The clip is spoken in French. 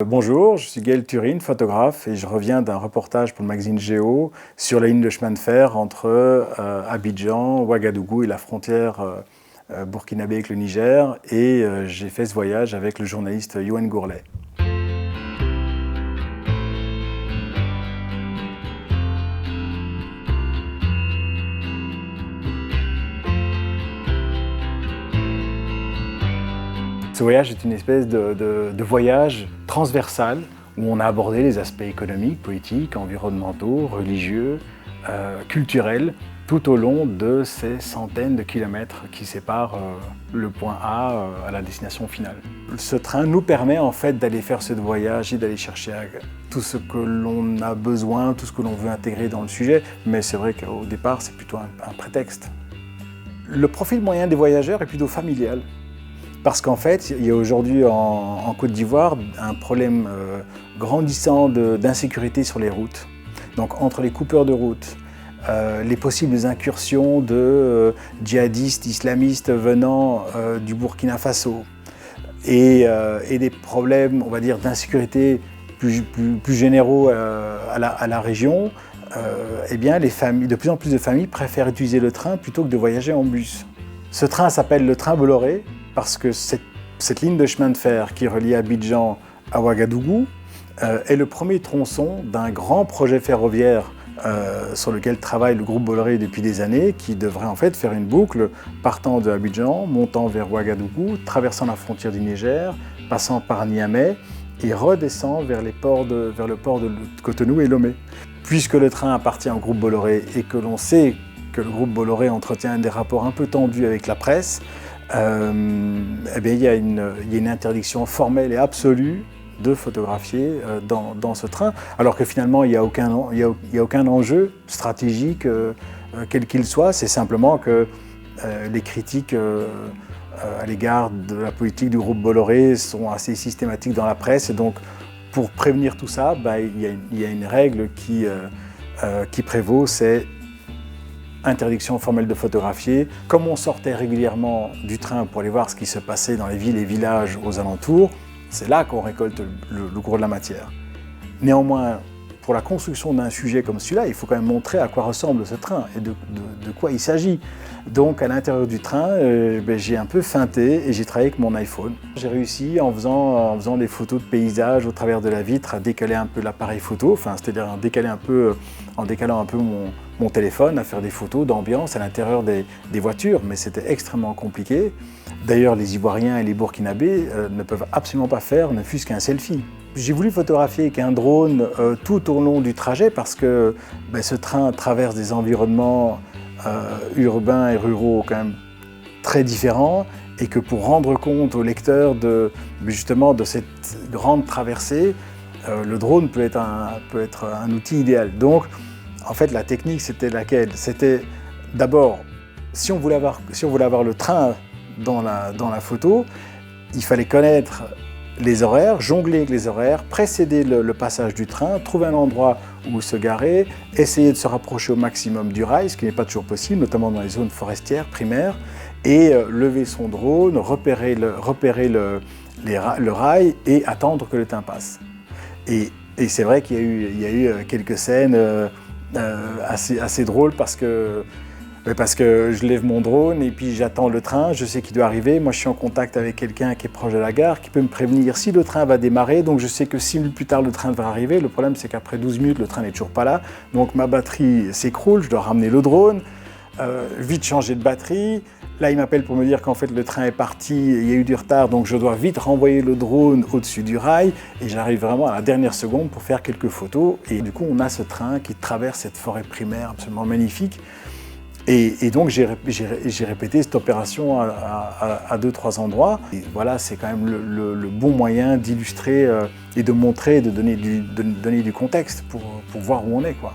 Bonjour, je suis Gaël Turine, photographe, et je reviens d'un reportage pour le magazine Géo sur la ligne de chemin de fer entre Abidjan, Ouagadougou et la frontière burkinabé avec le Niger. Et j'ai fait ce voyage avec le journaliste Yoann Gourlet. Ce voyage est une espèce de voyage transversal où on a abordé les aspects économiques, politiques, environnementaux, religieux, culturels, tout au long de ces centaines de kilomètres qui séparent le point A à la destination finale. Ce train nous permet en fait d'aller faire ce voyage et d'aller chercher tout ce que l'on a besoin, tout ce que l'on veut intégrer dans le sujet, mais c'est vrai qu'au départ c'est plutôt un prétexte. Le profil moyen des voyageurs est plutôt familial. Parce qu'en fait, il y a aujourd'hui en Côte d'Ivoire un problème grandissant d'insécurité sur les routes. Donc entre les coupeurs de route, les possibles incursions de djihadistes, islamistes venant du Burkina Faso et des problèmes, on va dire, d'insécurité plus généraux à la région, eh bien, de plus en plus de familles préfèrent utiliser le train plutôt que de voyager en bus. Ce train s'appelle le train Bolloré, parce que cette ligne de chemin de fer qui relie Abidjan à Ouagadougou est le premier tronçon d'un grand projet ferroviaire sur lequel travaille le groupe Bolloré depuis des années, qui devrait en fait faire une boucle partant de Abidjan, montant vers Ouagadougou, traversant la frontière du Niger, passant par Niamey et redescend vers le port de Cotonou et Lomé. Puisque le train appartient au groupe Bolloré et que l'on sait que le groupe Bolloré entretient des rapports un peu tendus avec la presse, eh bien, il y a une interdiction formelle et absolue de photographier dans ce train, alors que finalement il n'y a aucun enjeu stratégique quel qu'il soit, c'est simplement que les critiques à l'égard de la politique du groupe Bolloré sont assez systématiques dans la presse, et donc pour prévenir tout ça, il y a une règle qui prévaut, c'est interdiction formelle de photographier. Comme on sortait régulièrement du train pour aller voir ce qui se passait dans les villes et villages aux alentours, c'est là qu'on récolte le gros de la matière. Néanmoins, pour la construction d'un sujet comme celui-là, il faut quand même montrer à quoi ressemble ce train et de quoi il s'agit. Donc à l'intérieur du train, j'ai un peu feinté et j'ai travaillé avec mon iPhone. J'ai réussi en faisant des photos de paysages au travers de la vitre à décaler un peu l'appareil photo, c'est-à-dire en décalant un peu mon téléphone, à faire des photos d'ambiance à l'intérieur des voitures, mais c'était extrêmement compliqué. D'ailleurs, les Ivoiriens et les Burkinabés ne peuvent absolument pas faire ne fût-ce qu'un selfie. J'ai voulu photographier avec un drone tout au long du trajet parce que ce train traverse des environnements urbains et ruraux quand même très différents, et que pour rendre compte au lecteur de cette grande traversée, le drone peut être un outil idéal. Donc, en fait, la technique, c'était laquelle? C'était d'abord, si on voulait avoir le train dans la photo, il fallait connaître les horaires, jongler avec les horaires, précéder le passage du train, trouver un endroit où se garer, essayer de se rapprocher au maximum du rail, ce qui n'est pas toujours possible, notamment dans les zones forestières primaires, et lever son drone, repérer le rail et attendre que le train passe. Et c'est vrai qu'il y a eu quelques scènes assez drôles parce que je lève mon drone et puis j'attends le train, je sais qu'il doit arriver. Moi, je suis en contact avec quelqu'un qui est proche de la gare, qui peut me prévenir si le train va démarrer. Donc, je sais que 6 minutes plus tard, le train devra arriver. Le problème, c'est qu'après 12 minutes, le train n'est toujours pas là. Donc, ma batterie s'écroule, je dois ramener le drone, vite changer de batterie. Là, il m'appelle pour me dire qu'en fait, le train est parti, il y a eu du retard, donc je dois vite renvoyer le drone au-dessus du rail. Et j'arrive vraiment à la dernière seconde pour faire quelques photos. Et du coup, on a ce train qui traverse cette forêt primaire absolument magnifique. Et donc j'ai répété cette opération à 2-3 endroits. Et voilà, c'est quand même le bon moyen d'illustrer et de montrer, de donner du contexte pour voir où on est, quoi.